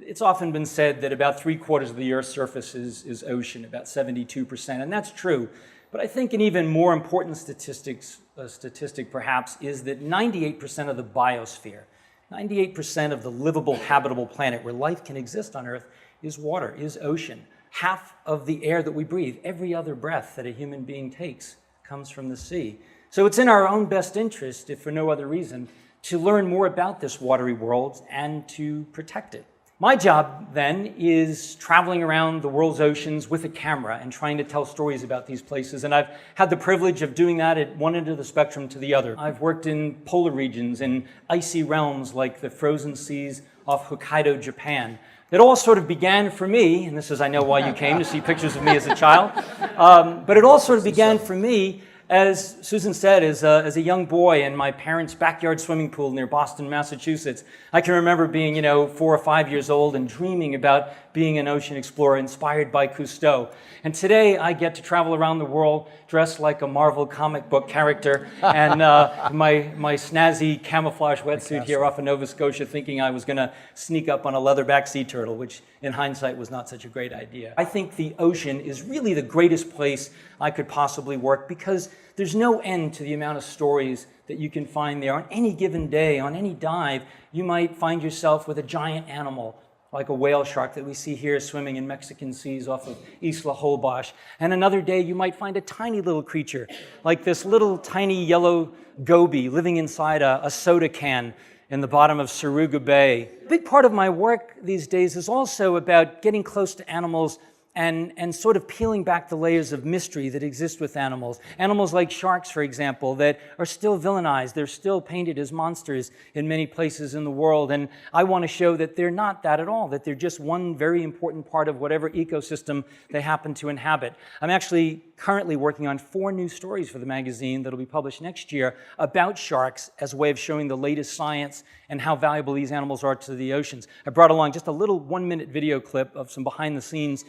It's often been said that about 3/4 of the Earth's surface is ocean, about 72%, and that's true. But I think an even more important statistic perhaps is that 98% of the biosphere, 98% of the livable, habitable planet where life can exist on Earth is water, is ocean. Half of the air that we breathe, every other breath that a human being takes, comes from the sea. So it's in our own best interest, if for no other reason, to learn more about this watery world and to protect it. My job, then, is traveling around the world's oceans with a camera and trying to tell stories about these places. And I've had the privilege of doing that at one end of the spectrum to the other. I've worked in polar regions, in icy realms like the frozen seas off Hokkaido, Japan. It all sort of began for me, and this is, I know, why you came, to see pictures of me as a child. But it all sort of began for me, as Susan said, as a young boy in my parents' backyard swimming pool near Boston, Massachusetts. I can remember being, 4 or 5 years old and dreaming about being an ocean explorer inspired by Cousteau. And today I get to travel around the world dressed like a Marvel comic book character and my snazzy camouflage wetsuit here off of Nova Scotia, thinking I was going to sneak up on a leatherback sea turtle, which in hindsight was not such a great idea. I think the ocean is really the greatest place I could possibly work because there's no end to the amount of stories that you can find there. On any given day, on any dive, you might find yourself with a giant animal, like a whale shark that we see here swimming in Mexican seas off of Isla Holbox. And another day, you might find a tiny little creature, like this little tiny yellow goby living inside a soda can in the bottom of Suruga Bay. A big part of my work these days is also about getting close to animals and sort of peeling back the layers of mystery that exist with animals. Animals like sharks, for example, that are still villainized. They're still painted as monsters in many places in the world. And I want to show that they're not that at all, that they're just one very important part of whatever ecosystem they happen to inhabit. I'm actually currently working on 4 new stories for the magazine that'll be published next year about sharks as a way of showing the latest science and how valuable these animals are to the oceans. I brought along just a little 1-minute video clip of some behind the scenes.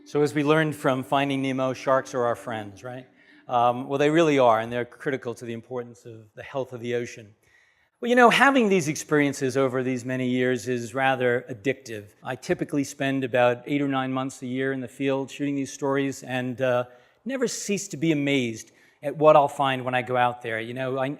So as we learned from Finding Nemo, sharks are our friends, right? Well, they really are, and they're critical to the importance of the health of the ocean. Well, having these experiences over these many years is rather addictive. I typically spend about 8 or 9 months a year in the field shooting these stories and never cease to be amazed at what I'll find when I go out there.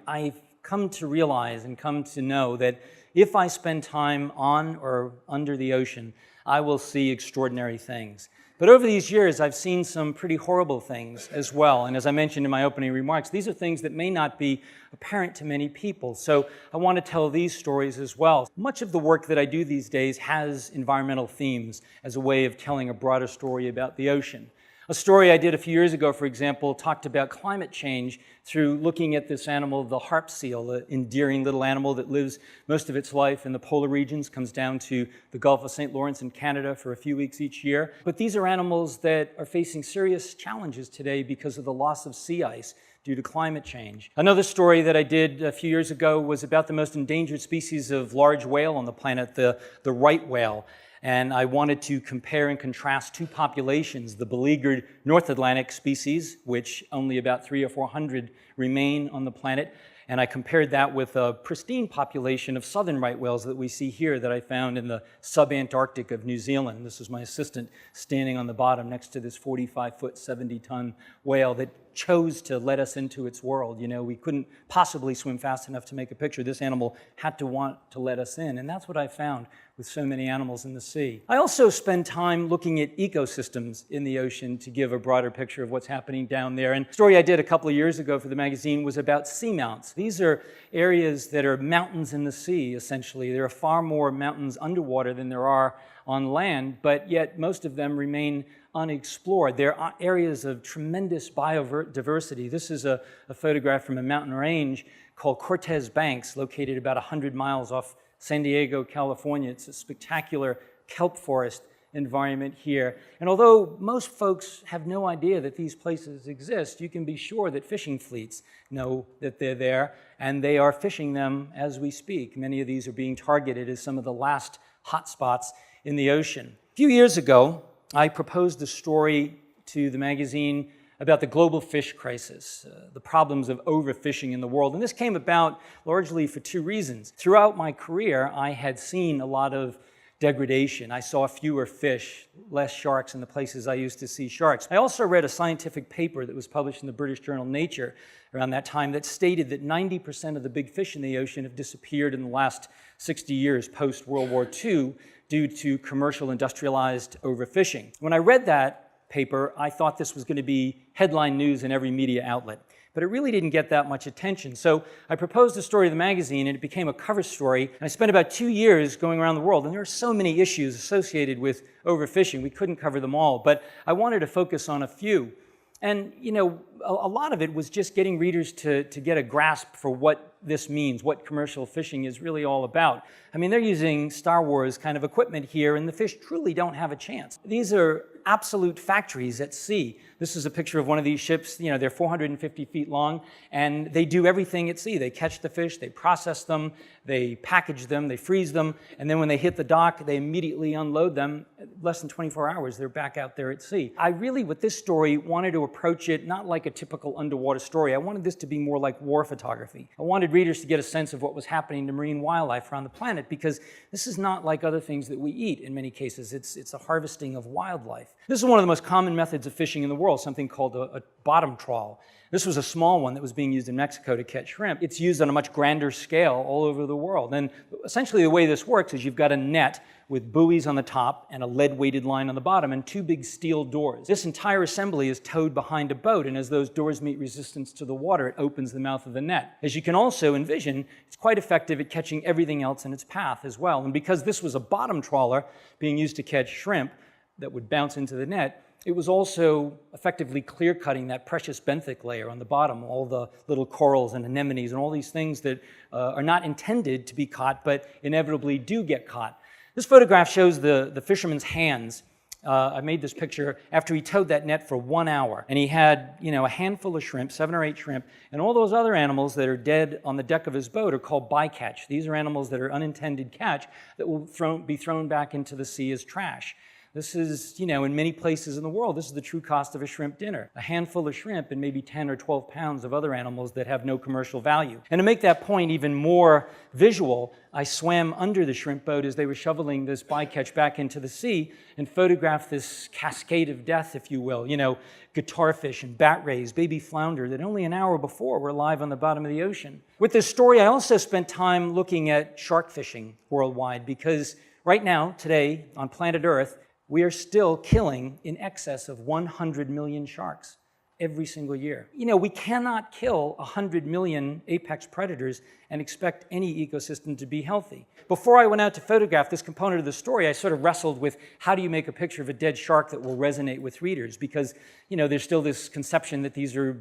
I've come to realize and come to know that if I spend time on or under the ocean, I will see extraordinary things. But over these years, I've seen some pretty horrible things as well. And as I mentioned in my opening remarks, these are things that may not be apparent to many people. So I want to tell these stories as well. Much of the work that I do these days has environmental themes as a way of telling a broader story about the ocean. A story I did a few years ago, for example, talked about climate change through looking at this animal, the harp seal, an endearing little animal that lives most of its life in the polar regions, comes down to the Gulf of St. Lawrence in Canada for a few weeks each year. But these are animals that are facing serious challenges today because of the loss of sea ice due to climate change. Another story that I did a few years ago was about the most endangered species of large whale on the planet, the right whale. And I wanted to compare and contrast 2 populations, the beleaguered North Atlantic species, which only about 300 or 400 remain on the planet, and I compared that with a pristine population of southern right whales that we see here that I found in the sub-Antarctic of New Zealand. This is my assistant standing on the bottom next to this 45-foot, 70-ton whale that chose to let us into its world. We couldn't possibly swim fast enough to make a picture. This animal had to want to let us in, and that's what I found with so many animals in the sea. I also spend time looking at ecosystems in the ocean to give a broader picture of what's happening down there. And a story I did a couple of years ago for the magazine was about seamounts. These are areas that are mountains in the sea, essentially. There are far more mountains underwater than there are on land, but yet most of them remain unexplored. There are areas of tremendous biodiversity. This is a photograph from a mountain range called Cortez Banks, located about 100 miles off San Diego, California. It's a spectacular kelp forest environment here. And although most folks have no idea that these places exist, you can be sure that fishing fleets know that they're there, and they are fishing them as we speak. Many of these are being targeted as some of the last hotspots in the ocean. A few years ago, I proposed a story to the magazine about the global fish crisis, the problems of overfishing in the world. And this came about largely for two reasons. Throughout my career, I had seen a lot of degradation. I saw fewer fish, less sharks in the places I used to see sharks. I also read a scientific paper that was published in the British journal Nature around that time that stated that 90% of the big fish in the ocean have disappeared in the last 60 years post-World War II due to commercial industrialized overfishing. When I read that paper, I thought this was going to be headline news in every media outlet. But it really didn't get that much attention. So I proposed a story to the magazine, and it became a cover story. And I spent about 2 years going around the world, and there are so many issues associated with overfishing. We couldn't cover them all, but I wanted to focus on a few. And, you know, a lot of it was just getting readers to get a grasp for what this means, what commercial fishing is really all about. I mean, they're using Star Wars kind of equipment here, and the fish truly don't have a chance. These are absolute factories at sea. This is a picture of one of these ships. You know, they're 450 feet long, and they do everything at sea. They catch the fish, they process them, they package them, they freeze them, and then when they hit the dock, they immediately unload them. Less than 24 hours, they're back out there at sea. I really, with this story, wanted to approach it not like a typical underwater story. I wanted this to be more like war photography. I wanted readers to get a sense of what was happening to marine wildlife around the planet, because this is not like other things that we eat in many cases. It's a harvesting of wildlife. This is one of the most common methods of fishing in the world, something called a bottom trawl. This was a small one that was being used in Mexico to catch shrimp. It's used on a much grander scale all over the world. And essentially the way this works is you've got a net with buoys on the top and a lead-weighted line on the bottom and two big steel doors. This entire assembly is towed behind a boat, and as those doors meet resistance to the water, it opens the mouth of the net. As you can also envision, it's quite effective at catching everything else in its path as well. And because this was a bottom trawler being used to catch shrimp that would bounce into the net, it was also effectively clear-cutting that precious benthic layer on the bottom, all the little corals and anemones and all these things that are not intended to be caught but inevitably do get caught. This photograph shows the fisherman's hands. I made this picture after he towed that net for 1 hour. And he had, you know, a handful of shrimp, 7 or 8 shrimp, and all those other animals that are dead on the deck of his boat are called bycatch. These are animals that are unintended catch that will be thrown back into the sea as trash. This is, you know, in many places in the world, this is the true cost of a shrimp dinner. A handful of shrimp and maybe 10 or 12 pounds of other animals that have no commercial value. And to make that point even more visual, I swam under the shrimp boat as they were shoveling this bycatch back into the sea and photographed this cascade of death, if you will. You know, guitarfish and bat rays, baby flounder that only an hour before were alive on the bottom of the ocean. With this story, I also spent time looking at shark fishing worldwide because right now, today, on planet Earth, we are still killing in excess of 100 million sharks every single year. You know, we cannot kill 100 million apex predators and expect any ecosystem to be healthy. Before I went out to photograph this component of the story, I sort of wrestled with how do you make a picture of a dead shark that will resonate with readers? Because, you know, there's still this conception that these are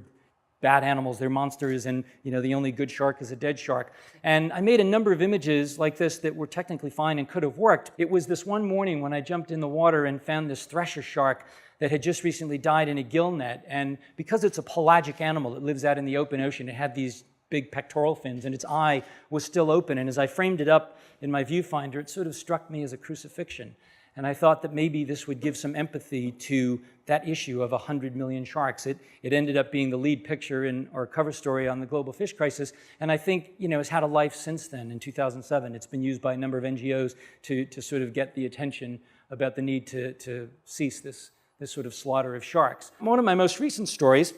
bad animals, they're monsters, and, you know, the only good shark is a dead shark. And I made a number of images like this that were technically fine and could have worked. It was this one morning when I jumped in the water and found this thresher shark that had just recently died in a gill net. And because it's a pelagic animal that lives out in the open ocean, it had these big pectoral fins, and its eye was still open. And as I framed it up in my viewfinder, it sort of struck me as a crucifixion. And I thought that maybe this would give some empathy to that issue of 100 million sharks. It ended up being the lead picture in our cover story on the global fish crisis, and I think, you know, it's had a life since then. In 2007, it's been used by a number of NGOs to sort of get the attention about the need to cease this sort of slaughter of sharks. One of my most recent stories,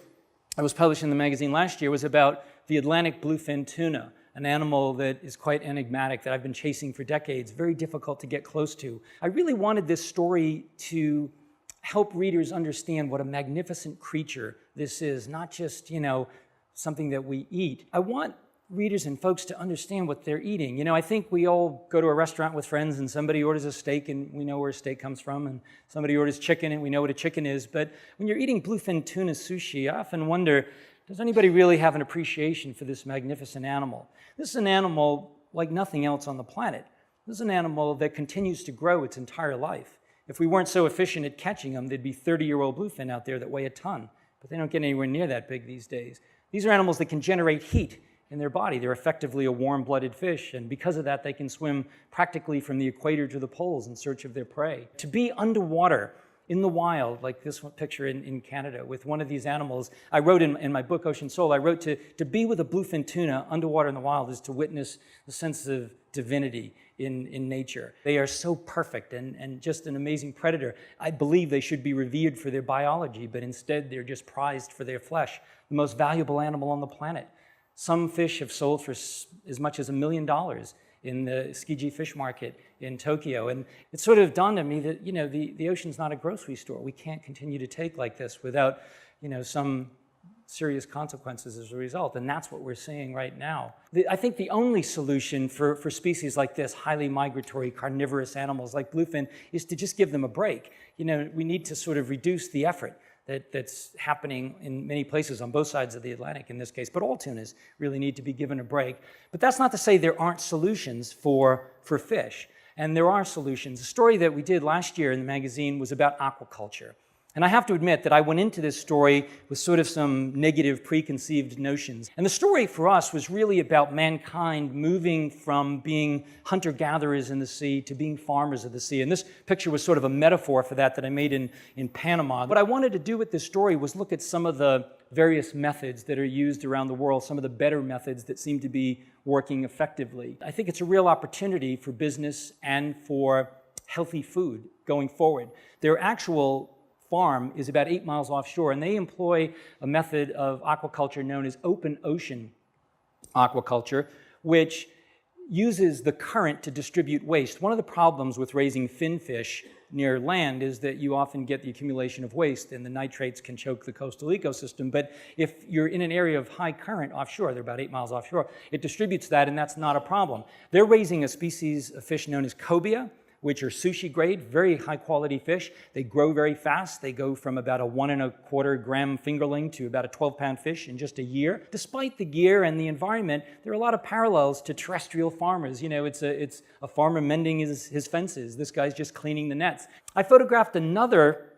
I was published in the magazine last year, was about the Atlantic bluefin tuna, an animal that is quite enigmatic that I've been chasing for decades, very difficult to get close to. I really wanted this story to help readers understand what a magnificent creature this is, not just, you know, something that we eat. I want readers and folks to understand what they're eating. You know, I think we all go to a restaurant with friends and somebody orders a steak and we know where a steak comes from, and somebody orders chicken and we know what a chicken is. But when you're eating bluefin tuna sushi, I often wonder, does anybody really have an appreciation for this magnificent animal? This is an animal like nothing else on the planet. This is an animal that continues to grow its entire life. If we weren't so efficient at catching them, there'd be 30-year-old bluefin out there that weigh a ton. But they don't get anywhere near that big these days. These are animals that can generate heat in their body. They're effectively a warm-blooded fish, and because of that, they can swim practically from the equator to the poles in search of their prey. To be underwater in the wild, like this one picture in Canada with one of these animals. I wrote in my book, Ocean Soul, I wrote to be with a bluefin tuna underwater in the wild is to witness the sense of divinity in nature. They are so perfect and just an amazing predator. I believe they should be revered for their biology, but instead they're just prized for their flesh, the most valuable animal on the planet. Some fish have sold for as much as $1 million in the Tsukiji fish market in Tokyo. And it sort of dawned on me that, the ocean's not a grocery store. We can't continue to take like this without, some serious consequences as a result. And that's what we're seeing right now. I think the only solution for species like this, highly migratory carnivorous animals like bluefin, is to just give them a break. We need to sort of reduce the effort that's happening in many places on both sides of the Atlantic in this case, but all tunas really need to be given a break. But that's not to say there aren't solutions for fish, and there are solutions. The story that we did last year in the magazine was about aquaculture. And I have to admit that I went into this story with sort of some negative preconceived notions. And the story for us was really about mankind moving from being hunter-gatherers in the sea to being farmers of the sea. And this picture was sort of a metaphor for that I made in Panama. What I wanted to do with this story was look at some of the various methods that are used around the world, some of the better methods that seem to be working effectively. I think it's a real opportunity for business and for healthy food going forward. Their actual farm is about 8 miles offshore, and they employ a method of aquaculture known as open ocean aquaculture, which uses the current to distribute waste. One of the problems with raising finfish near land is that you often get the accumulation of waste, and the nitrates can choke the coastal ecosystem. But if you're in an area of high current offshore, they're about 8 miles offshore, it distributes that, and that's not a problem. They're raising a species of fish known as cobia, which are sushi grade, very high quality fish. They grow very fast. They go from about a 1¼ gram fingerling to about a 12-pound fish in just a year. Despite the gear and the environment, there are a lot of parallels to terrestrial farmers. It's a farmer mending his fences. This guy's just cleaning the nets. I photographed another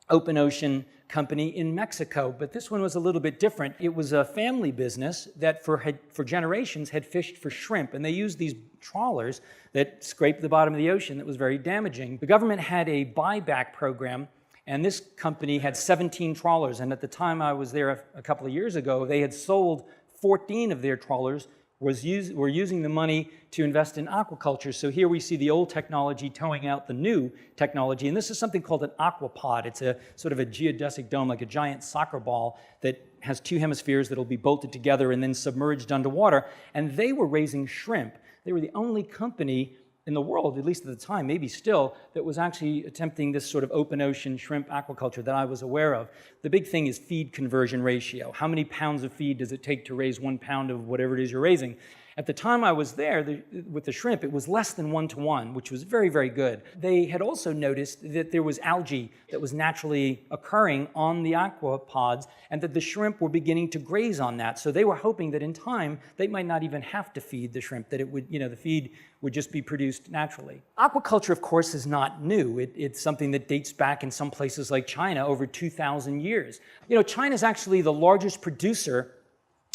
open ocean company in Mexico, but this one was a little bit different. It was a family business that for generations had fished for shrimp, and they used these trawlers that scraped the bottom of the ocean that was very damaging. The government had a buyback program, and this company had 17 trawlers, and at the time I was there a couple of years ago, they had sold 14 of their trawlers, were using the money to invest in aquaculture. So here we see the old technology towing out the new technology, and this is something called an aquapod. It's a sort of a geodesic dome, like a giant soccer ball that has 2 hemispheres that'll be bolted together and then submerged underwater, and they were raising shrimp. They were the only company in the world, at least at the time, maybe still, that was actually attempting this sort of open ocean shrimp aquaculture that I was aware of. The big thing is feed conversion ratio. How many pounds of feed does it take to raise 1 pound of whatever it is you're raising? At the time I was there with the shrimp, it was less than 1-to-1, which was very, very good. They had also noticed that there was algae that was naturally occurring on the aquapods, and that the shrimp were beginning to graze on that. So they were hoping that in time, they might not even have to feed the shrimp, that it would, the feed would just be produced naturally. Aquaculture, of course, is not new. It's something that dates back in some places like China over 2,000 years. China is actually the largest producer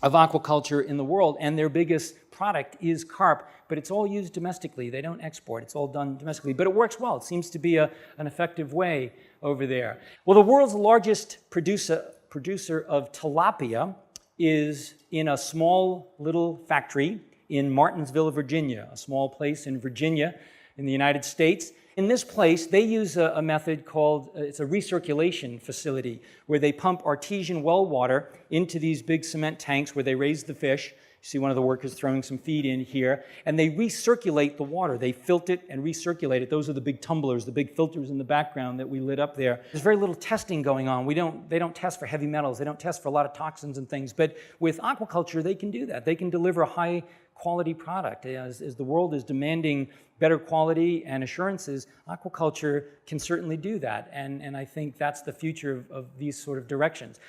of aquaculture in the world, and their biggest product is carp, but it's all used domestically. They don't export. It's all done domestically, but it works well. It seems to be an effective way over there. Well, the world's largest producer of tilapia is in a small little factory in Martinsville, Virginia, a small place in Virginia in the United States. In this place, they use a method called, it's a recirculation facility, where they pump artesian well water into these big cement tanks where they raise the fish. You see one of the workers throwing some feed in here, and they recirculate the water. They filter it and recirculate it. Those are the big tumblers, the big filters in the background that we lit up there. There's very little testing going on. They don't test for heavy metals. They don't test for a lot of toxins and things, but with aquaculture, they can do that. They can deliver a high quality product. As the world is demanding better quality and assurances, aquaculture can certainly do that, and I think that's the future of these sort of directions.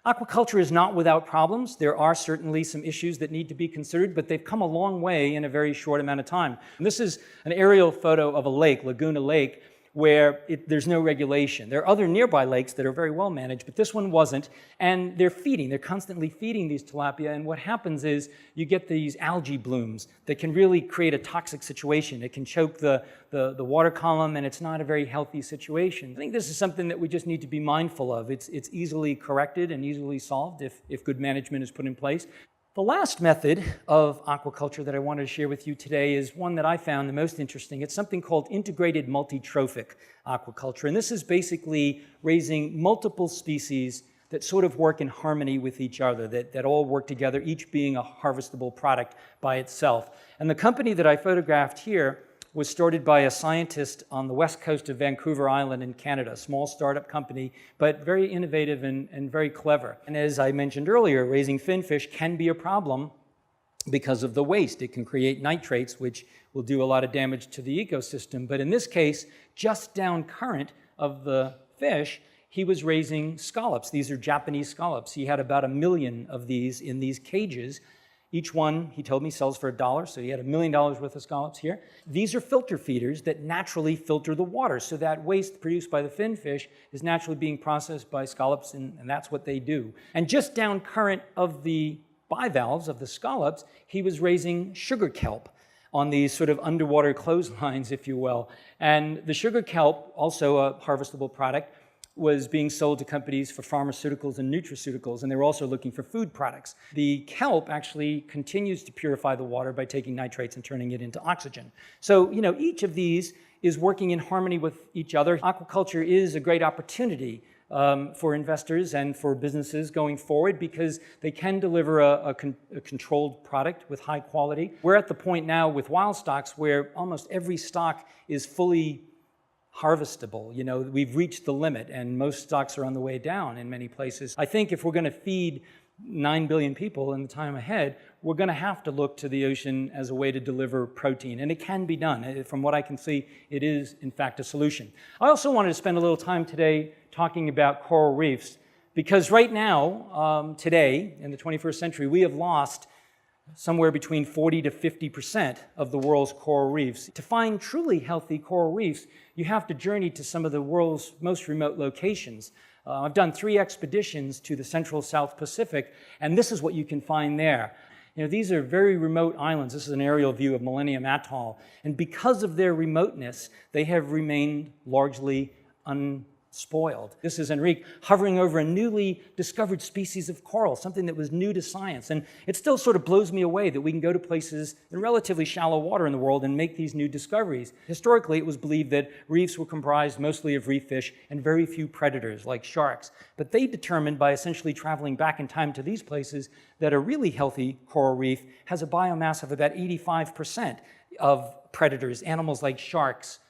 Aquaculture is not without problems. There are certainly some issues that need to be considered, but they've come a long way in a very short amount of time. And this is an aerial photo of a lake, Laguna Lake, where there's no regulation. There are other nearby lakes that are very well managed, but this one wasn't, and they're constantly feeding these tilapia, and what happens is you get these algae blooms that can really create a toxic situation. It can choke the water column, and it's not a very healthy situation. I think this is something that we just need to be mindful of. It's easily corrected and easily solved if good management is put in place. The last method of aquaculture that I wanted to share with you today is one that I found the most interesting. It's something called integrated multi-trophic aquaculture. And this is basically raising multiple species that sort of work in harmony with each other, that all work together, each being a harvestable product by itself. And the company that I photographed here was started by a scientist on the west coast of Vancouver Island in Canada, a small startup company, but very innovative and very clever. And as I mentioned earlier, raising finfish can be a problem because of the waste. It can create nitrates, which will do a lot of damage to the ecosystem. But in this case, just down current of the fish, he was raising scallops. These are Japanese scallops. He had about 1 million of these in these cages. Each one, he told me, sells for $1, so he had $1 million worth of scallops here. These are filter feeders that naturally filter the water, so that waste produced by the finfish is naturally being processed by scallops, and that's what they do. And just down current of the bivalves, of the scallops, he was raising sugar kelp on these sort of underwater clotheslines, if you will. And the sugar kelp, also a harvestable product, was being sold to companies for pharmaceuticals and nutraceuticals, and they were also looking for food products. The kelp actually continues to purify the water by taking nitrates and turning it into oxygen. So, each of these is working in harmony with each other. Aquaculture is a great opportunity for investors and for businesses going forward because they can deliver a controlled product with high quality. We're at the point now with wild stocks where almost every stock is fully harvestable. We've reached the limit, and most stocks are on the way down in many places. I think if we're going to feed 9 billion people in the time ahead, we're going to have to look to the ocean as a way to deliver protein, and it can be done. From what I can see, it is, in fact, a solution. I also wanted to spend a little time today talking about coral reefs, because right now, today, in the 21st century, we have lost somewhere between 40 to 50% of the world's coral reefs. To find truly healthy coral reefs, you have to journey to some of the world's most remote locations. I've done 3 expeditions to the Central South Pacific, and this is what you can find there. These are very remote islands. This is an aerial view of Millennium Atoll, and because of their remoteness, they have remained largely unspoiled. This is Enrique hovering over a newly discovered species of coral, something that was new to science. And it still sort of blows me away that we can go to places in relatively shallow water in the world and make these new discoveries. Historically, it was believed that reefs were comprised mostly of reef fish and very few predators like sharks. But they determined by essentially traveling back in time to these places that a really healthy coral reef has a biomass of about 85% of predators, animals like sharks.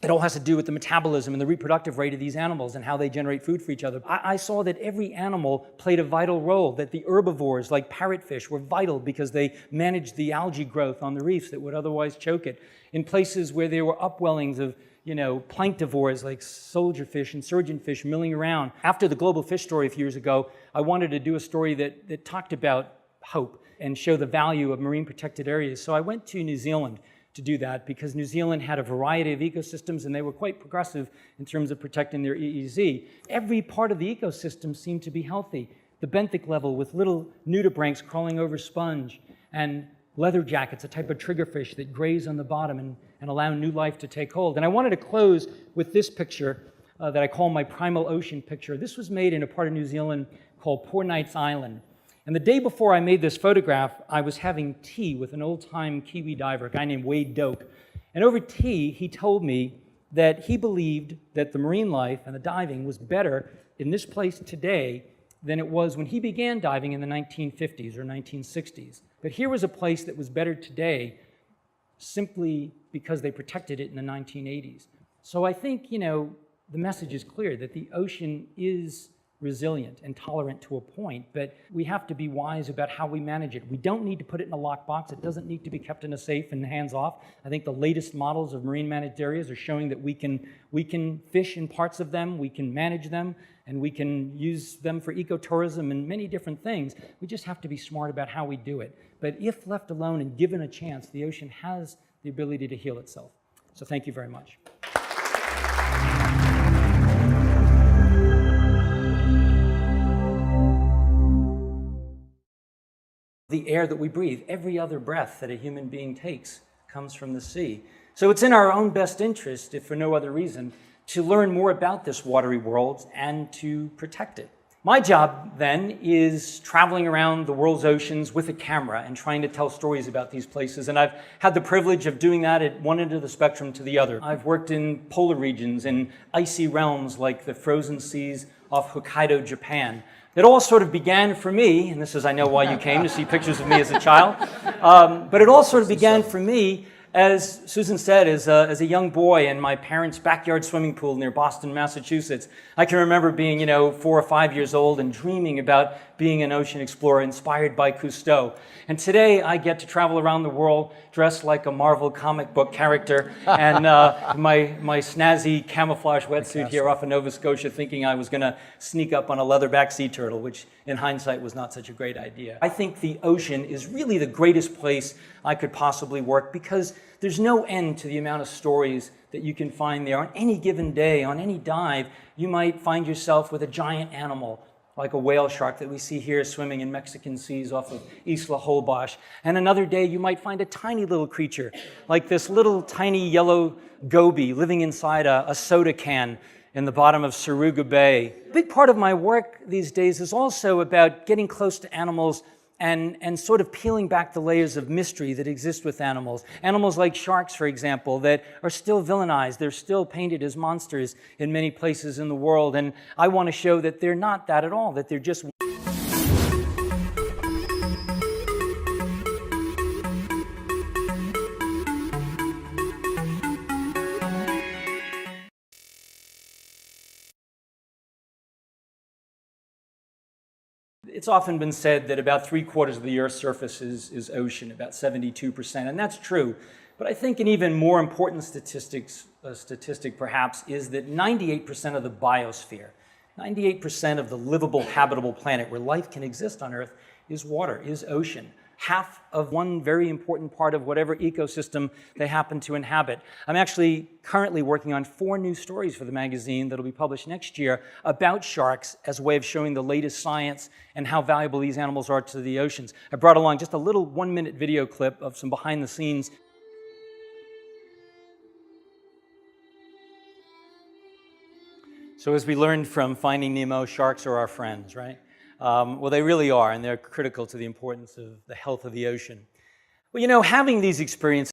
It all has to do with the metabolism and the reproductive rate of these animals and how they generate food for each other. I saw that every animal played a vital role, that the herbivores like parrotfish were vital because they managed the algae growth on the reefs that would otherwise choke it. In places where there were upwellings of planktivores like soldierfish and surgeonfish milling around. After the global fish story a few years ago, I wanted to do a story that talked about hope and show the value of marine protected areas. So I went to New Zealand to do that because New Zealand had a variety of ecosystems and they were quite progressive in terms of protecting their EEZ. Every part of the ecosystem seemed to be healthy. The benthic level with little nudibranchs crawling over sponge, and leather jackets, a type of triggerfish that graze on the bottom and allow new life to take hold. And I wanted to close with this picture that I call my primal ocean picture. This was made in a part of New Zealand called Poor Knights Island. And the day before I made this photograph, I was having tea with an old-time Kiwi diver, a guy named Wade Doak. And over tea, he told me that he believed that the marine life and the diving was better in this place today than it was when he began diving in the 1950s or 1960s. But here was a place that was better today simply because they protected it in the 1980s. So I think, the message is clear that the ocean is resilient and tolerant to a point, but we have to be wise about how we manage it. We don't need to put it in a lockbox. It doesn't need to be kept in a safe and hands off. I think the latest models of marine managed areas are showing that we can fish in parts of them, we can manage them, and we can use them for ecotourism and many different things. We just have to be smart about how we do it. But if left alone and given a chance, the ocean has the ability to heal itself. So thank you very much. The air that we breathe, every other breath that a human being takes comes from the sea. So it's in our own best interest, if for no other reason, to learn more about this watery world and to protect it. My job, then, is traveling around the world's oceans with a camera and trying to tell stories about these places. And I've had the privilege of doing that at one end of the spectrum to the other. I've worked in polar regions, in icy realms like the frozen seas off Hokkaido, Japan. It all sort of began for me, and this is, I know, why you came, to see pictures of me as a child, but it all sort of began for me, as Susan said, as a young boy in my parents' backyard swimming pool near Boston, Massachusetts. I can remember being, 4 or 5 years old and dreaming about being an ocean explorer inspired by Cousteau. And today I get to travel around the world dressed like a Marvel comic book character and my snazzy camouflage wetsuit here off of Nova Scotia, thinking I was going to sneak up on a leatherback sea turtle, which in hindsight was not such a great idea. I think the ocean is really the greatest place I could possibly work because there's no end to the amount of stories that you can find there. On any given day, on any dive, you might find yourself with a giant animal, like a whale shark that we see here swimming in Mexican seas off of Isla Holbox. And another day, you might find a tiny little creature, like this little tiny yellow goby living inside a soda can in the bottom of Suruga Bay. A big part of my work these days is also about getting close to animals and sort of peeling back the layers of mystery that exist with animals. Animals like sharks, for example, that are still villainized. They're still painted as monsters in many places in the world. And I want to show that they're not that at all, that they're just... It's often been said that about 3/4 of the Earth's surface is ocean, about 72%, and that's true. But I think an even more important statistic perhaps is that 98% of the biosphere, 98% of the livable, habitable planet where life can exist on Earth is water, is ocean. Half of one very important part of whatever ecosystem they happen to inhabit. I'm actually currently working on 4 new stories for the magazine that'll be published next year about sharks as a way of showing the latest science and how valuable these animals are to the oceans. I brought along just a little 1-minute video clip of some behind the scenes. So as we learned from Finding Nemo, sharks are our friends, right? Well, they really are, and they're critical to the importance of the health of the ocean. Well, having these experiences